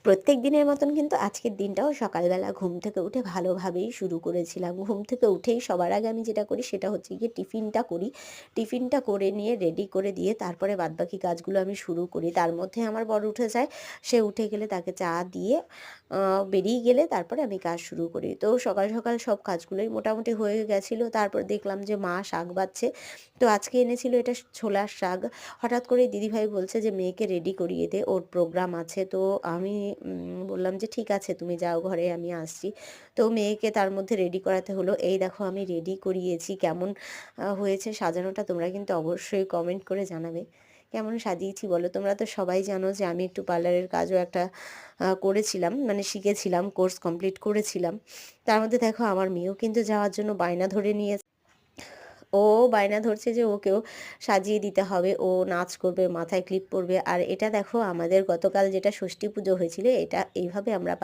প্রত্যেক দিনের মতন কিন্তু আজকের দিনটাও সকালবেলা ঘুম থেকে উঠে ভালোভাবেই শুরু করেছিলাম। ঘুম থেকে উঠেই সবার আগে আমি যেটা করি সেটা হচ্ছে গিয়ে টিফিনটা করি। টিফিনটা করে নিয়ে রেডি করে দিয়ে তারপরে বাদবাকি কাজগুলো আমি শুরু করি। তার মধ্যে আমার বর উঠে যায়। সে উঠে গেলে তাকে চা দিয়ে আ বেরিয়ে গেলে তারপরে আমি কাজ শুরু করি। তো সকাল, সকাল সব কাজগুলোই মোটামুটি হয়ে গেছিলো। তারপর দেখলাম যে মা শাক বাছছে। তো আজকে এনেছিল এটা ছোলার শাক। হঠাৎ করে দিদিভাই বলছে যে মেয়েকে রেডি করিয়ে দে, ওর প্রোগ্রাম আছে। তো আমি বললাম যে ঠিক আছে তুমি যাও ঘরে, আমি আসছি। তো মেয়েকে তার মধ্যে রেডি করাতে হলো। এই দেখো আমি রেডি করিয়েছি। কেমন হয়েছে সাজানোটা তোমরা কিন্তু অবশ্যই কমেন্ট করে জানাবে। কেমন সাজিয়েছি বলো? তোমরা তো সবাই জানো যে আমি একটু পার্লারের কাজও একটা করেছিলাম, মানে শিখেছিলাম, কোর্স কমপ্লিট করেছিলাম। তার মধ্যে দেখো আমার মেয়েও কিন্তু যাওয়ার জন্য বায়না ধরে নিয়েছে। ও বায়না ধরছে যে ওকেও সাজিয়ে দিতে হবে। ও নাচ করবে, মাথায় ক্লিপ পরবে। আর এটা দেখো আমাদের গতকাল যেটা ষষ্ঠী পুজো হয়েছিল এটা এইভাবে আমরা